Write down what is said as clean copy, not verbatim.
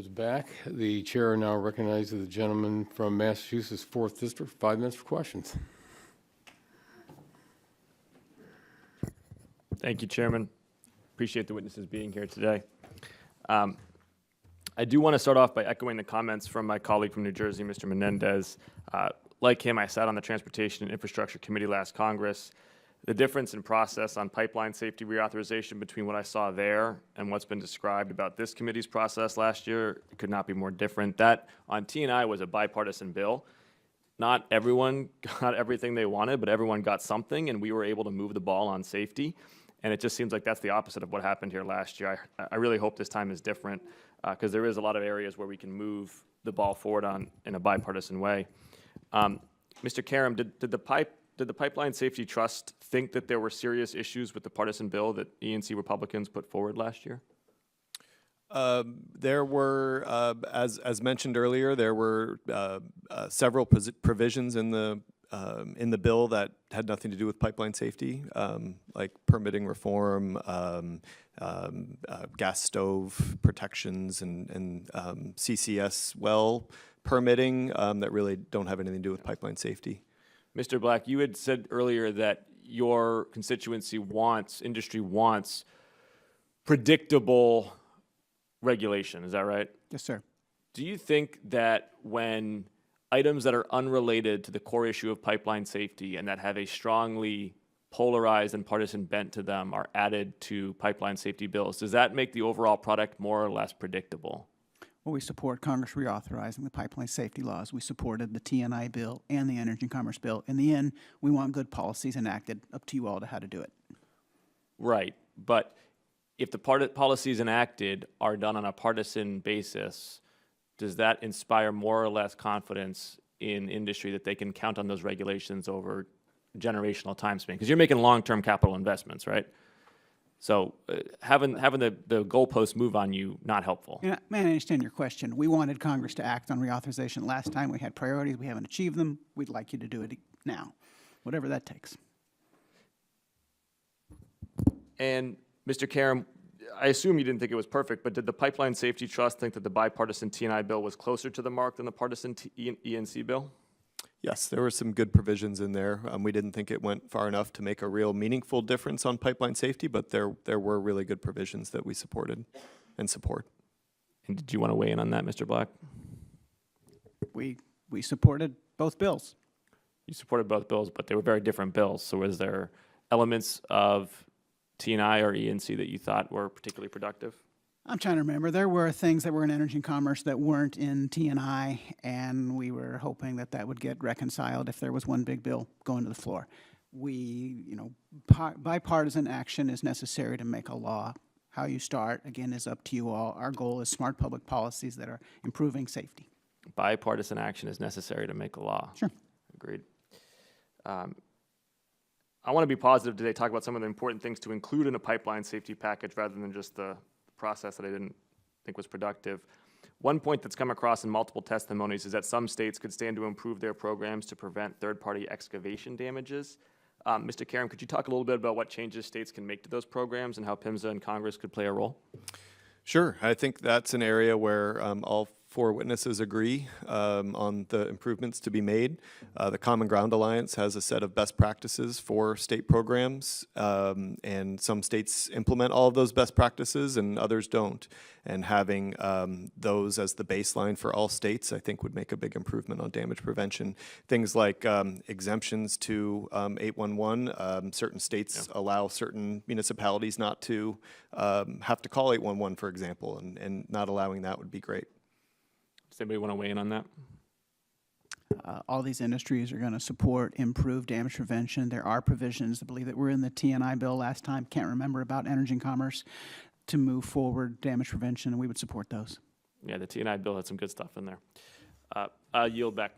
comes back. The chair now recognizes the gentleman from Massachusetts 4th District. 5 minutes for questions. Thank you, Chairman. Appreciate the witnesses being here today. I do want to start off by echoing the comments from my colleague from New Jersey, Mr. Menendez. Like him, I sat on the Transportation and Infrastructure Committee last Congress. The difference in process on pipeline safety reauthorization between what I saw there and what's been described about this committee's process last year could not be more different. That on T&I was a bipartisan bill. Not everyone got everything they wanted, but everyone got something, and we were able to move the ball on safety. And it just seems like that's the opposite of what happened here last year. I really hope this time is different because there is a lot of areas where we can move the ball forward in a bipartisan way. Mr. Karam, did the Pipeline Safety Trust think that there were serious issues with the partisan bill that E&C Republicans put forward last year? There were, as mentioned earlier, there were several provisions in the bill that had nothing to do with pipeline safety, like permitting reform, gas stove protections, and CCS well permitting that really don't have anything to do with pipeline safety. Mr. Black, you had said earlier that your constituency industry wants predictable regulation. Is that right? Yes, sir. Do you think that when items that are unrelated to the core issue of pipeline safety and that have a strongly polarized and partisan bent to them are added to pipeline safety bills, does that make the overall product more or less predictable? Well, we support Congress reauthorizing the pipeline safety laws. We supported the T&I bill and the Energy and Commerce bill. In the end, we want good policies enacted. Up to you all to how to do it. Right, but if the policies enacted are done on a partisan basis, does that inspire more or less confidence in industry that they can count on those regulations over generational time span? Because you're making long-term capital investments, right? So having the goalposts move on you, not helpful. And I understand your question. We wanted Congress to act on reauthorization last time. We had priorities. We haven't achieved them. We'd like you to do it now, whatever that takes. And Mr. Karam, I assume you didn't think it was perfect, but did the Pipeline Safety Trust think that the bipartisan T&I bill was closer to the mark than the partisan E&C bill? Yes, there were some good provisions in there. We didn't think it went far enough to make a real meaningful difference on pipeline safety, but there were really good provisions that we supported and support. And did you want to weigh in on that, Mr. Black? We supported both bills. You supported both bills, but they were very different bills. So was there elements of T&I or E&C that you thought were particularly productive? I'm trying to remember. There were things that were in Energy and Commerce that weren't in T&I, and we were hoping that that would get reconciled if there was one big bill going to the floor. Bipartisan action is necessary to make a law. How you start, again, is up to you all. Our goal is smart public policies that are improving safety. Bipartisan action is necessary to make a law. Sure. Agreed. I want to be positive today, talk about some of the important things to include in a pipeline safety package rather than just the process that I didn't think was productive. One point that's come across in multiple testimonies is that some states could stand to improve their programs to prevent third-party excavation damages. Mr. Karam, could you talk a little bit about what changes states can make to those programs and how PIMSA and Congress could play a role? Sure. I think that's an area where all four witnesses agree on the improvements to be made. The Common Ground Alliance has a set of best practices for state programs, and some states implement all of those best practices and others don't. And having those as the baseline for all states, I think, would make a big improvement on damage prevention. Things like exemptions to 811. Certain states allow certain municipalities not to have to call 811, for example, and not allowing that would be great. Does anybody want to weigh in on that? All these industries are going to support improved damage prevention. There are provisions, I believe, that were in the T&I bill last time, can't remember, about Energy and Commerce to move forward damage prevention, and we would support those. Yeah, the T&I bill had some good stuff in there. Yield back.